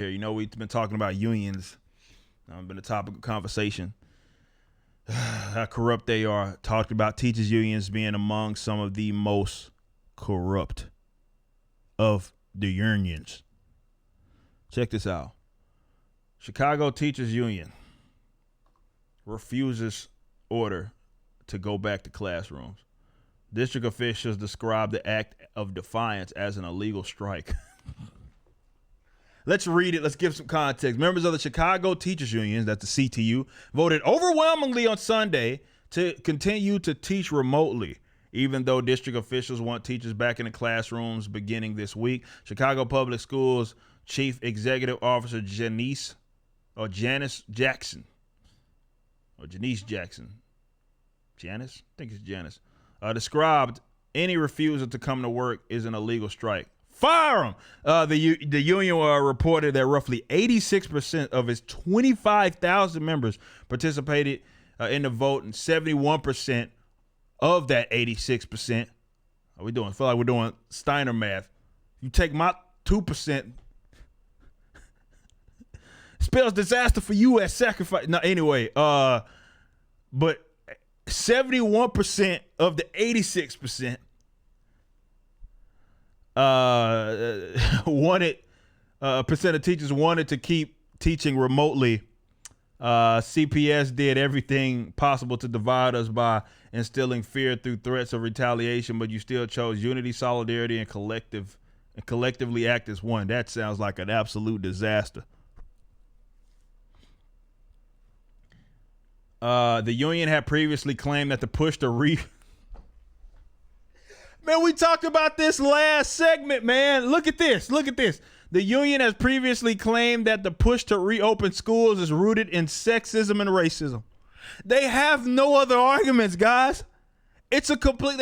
Here, we've been talking about unions. Been a topic of conversation. How corrupt they are. Talked about teachers unions being among some of the most corrupt of the unions. Check this out. Chicago Teachers Union refuses order to go back to classrooms. District officials describe the act of defiance as an illegal strike. Let's read it. Let's give some context. Members of the Chicago Teachers Union, that's the CTU, voted overwhelmingly on Sunday to continue to teach remotely, even though district officials want teachers back in the classrooms beginning this week. Chicago Public Schools Chief Executive Officer Janice Jackson. Janice? I think it's Janice. Described any refusal to come to work is an illegal strike. Fire them! The union reported that roughly 86% of its 25,000 members participated in the vote, and 71% of that 86%. I feel like we're doing Steiner math. You take my 2%, spells disaster for you as sacrifice. No, anyway, but 71% of the 86% wanted percent of teachers wanted to keep teaching remotely. CPS did everything possible to divide us by instilling fear through threats of retaliation, but you still chose unity, solidarity, and collectively act as one. That sounds like an absolute disaster. The union had previously claimed that the push to Man, we talked about this last segment, man. Look at this. The union has previously claimed that the push to reopen schools is rooted in sexism and racism. They have no other arguments, guys. They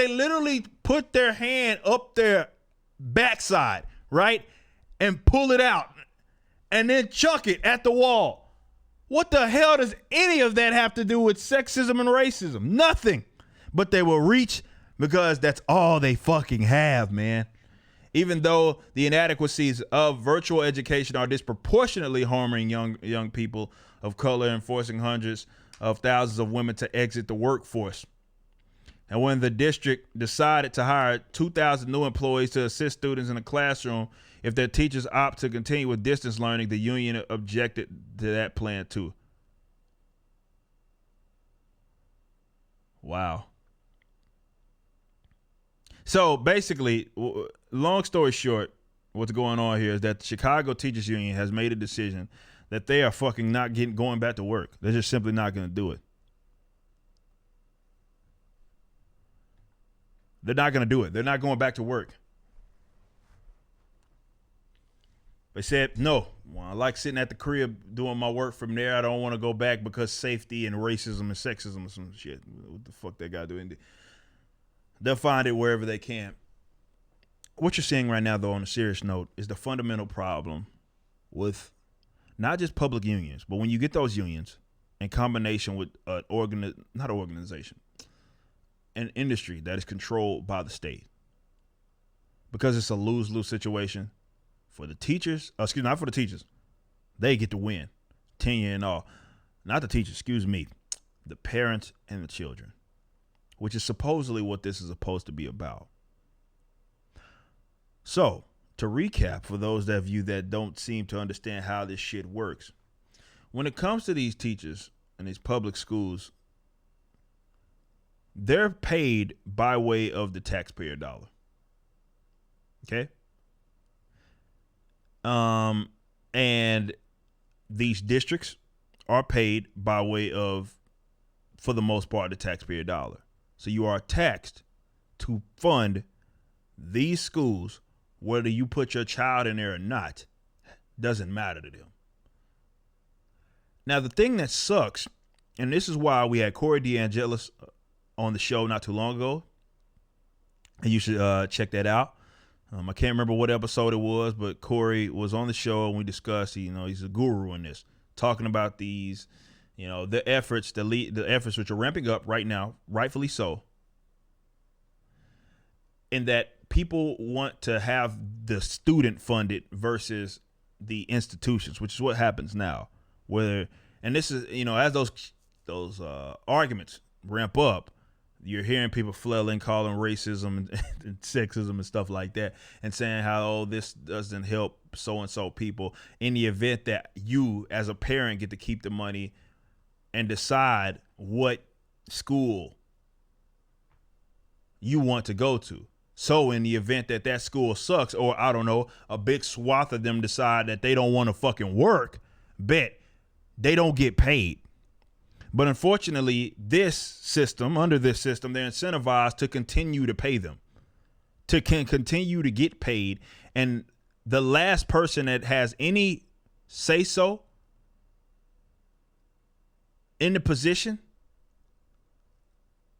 literally put their hand up their backside, right? And pull it out and then chuck it at the wall. What the hell does any of that have to do with sexism and racism? Nothing. But they will reach because that's all they fucking have, man. Even though the inadequacies of virtual education are disproportionately harming young people of color and forcing hundreds of thousands of women to exit the workforce. And when the district decided to hire 2,000 new employees to assist students in the classroom, if their teachers opt to continue with distance learning, the union objected to that plan too. Wow. So basically, long story short, what's going on here is that the Chicago Teachers Union has made a decision that they are fucking not going back to work. They're just simply not going to do it. They're not going to do it. They're not going back to work. They said, no, well, I like sitting at the crib doing my work from there. I don't want to go back because safety and racism and sexism and some shit. What the fuck they got to do? They'll find it wherever they can. What you're seeing right now, though, on a serious note, is the fundamental problem with not just public unions, but when you get those unions in combination with an industry that is controlled by the state. Because it's a lose-lose situation for the teachers. Not for the teachers. They get to win, tenure and all. Not the teachers, the parents and the children, which is supposedly what this is supposed to be about. So, to recap, for those of you that don't seem to understand how this shit works, when it comes to these teachers and these public schools, they're paid by way of the taxpayer dollar. Okay? And these districts are paid by way of, for the most part, the taxpayer dollar. So you are taxed to fund these schools, whether you put your child in there or not, doesn't matter to them. Now, the thing that sucks, and this is why we had Corey DeAngelis on the show not too long ago, and you should check that out. I can't remember what episode it was, but Corey was on the show and we discussed, he's a guru in this, talking about these, the efforts which are ramping up right now, rightfully so, in that people want to have the student funded versus the institutions, which is what happens now. Whether and this is as those arguments ramp up, you're hearing people flailing, calling racism and sexism and stuff like that, and saying how this doesn't help so and so people. In the event that you, as a parent, get to keep the money and decide what school you want to go to. So in the event that that school sucks, or I don't know, a big swath of them decide that they don't want to fucking work, bet they don't get paid. But unfortunately, under this system, they're incentivized to continue to pay them, to continue to get paid. And the last person that has any say so in the position,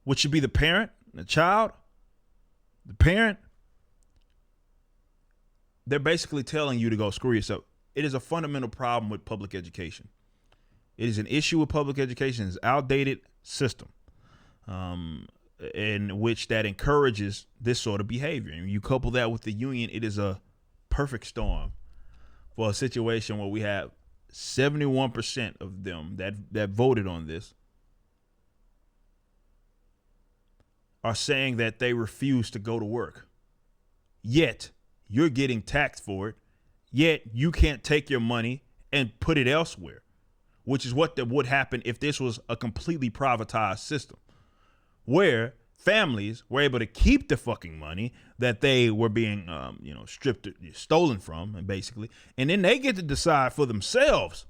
which should be the parent, the child, the parent, they're basically telling you to go screw yourself. It is a fundamental problem with public education. It is an issue with public education. It's an outdated system in which that encourages this sort of behavior. And you couple that with the union, it is a perfect storm for a situation where we have 71% of them that voted on this are saying that they refuse to go to work. Yet you're getting taxed for it. Yet you can't take your money and put it elsewhere, which is what would happen if this was a completely privatized system, where families were able to keep the fucking money that they were being, stolen from, and basically, and then they get to decide for themselves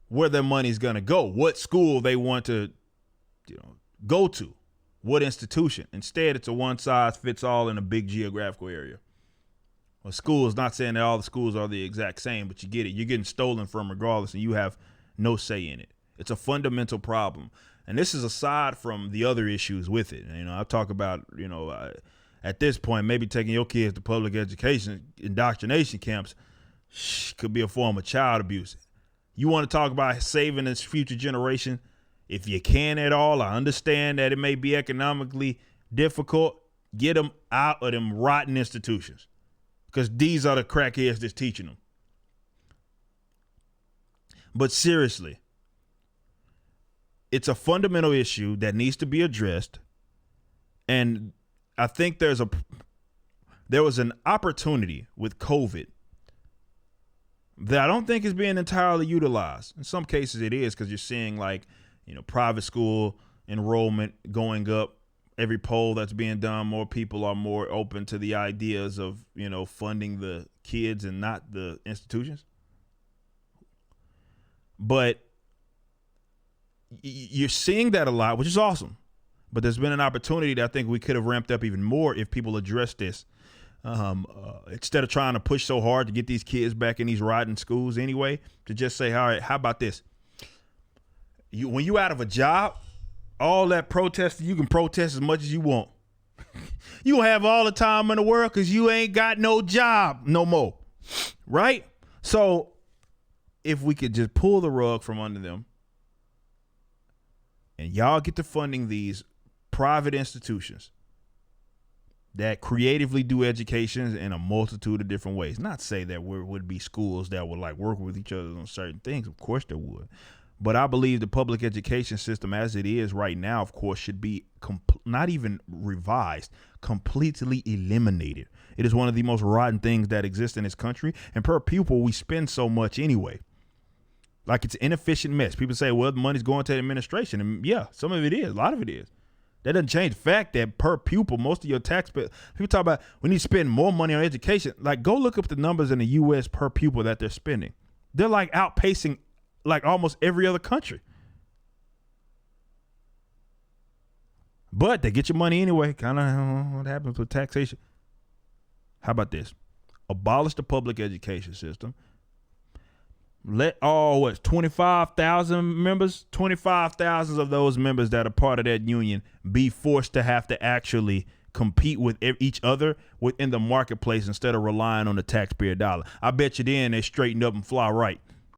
where their money's gonna go, what school they want to, go to, what institution. Instead, it's a one size fits all in a big geographical area. Well, schools, not saying that all the schools are the exact same, but you get it. You're getting stolen from regardless, and you have no say in it. It's a fundamental problem. And this is aside from the other issues with it. I talk about, at this point, maybe taking your kids to public education indoctrination camps could be a form of child abuse. You want to talk about saving this future generation? If you can at all, I understand that it may be economically difficult. Get them out of them rotten institutions, because these are the crackheads that's teaching them. But seriously, it's a fundamental issue that needs to be addressed. And I think there was an opportunity with COVID that I don't think is being entirely utilized. In some cases it is, because you're seeing private school enrollment going up. Every poll that's being done, more people are more open to the ideas of, funding the kids and not the institutions. But you're seeing that a lot, which is awesome. But there's been an opportunity that I think we could have ramped up even more if people addressed this. Instead of trying to push so hard to get these kids back in these rotten schools anyway, to just say, all right, how about this? When you out of a job, all that protesting, you can protest as much as you want. You don't have all the time in the world because you ain't got no job no more, right? So if we could just pull the rug from under them and y'all get to funding these private institutions that creatively do education in a multitude of different ways. Not say that there would be schools that would work with each other on certain things. Of course there would. But I believe the public education system as it is right now, of course, should be not even revised, completely eliminated. It is one of the most rotten things that exist in this country. And per pupil, we spend so much anyway. It's an inefficient mess. People say, well, the money's going to the administration. And yeah, some of it is. A lot of it is. That doesn't change the fact that per pupil, most of your taxpayers, people talk about we need to spend more money on education. Go look up the numbers in the U.S. per pupil that they're spending. They're outpacing almost every other country. But they get your money anyway. Kind of what happens with taxation. How about this? Abolish the public education system. Let all 25,000 members, 25,000 of those members that are part of that union be forced to have to actually compete with each other within the marketplace instead of relying on the taxpayer dollar. I bet you then they straighten up and fly right.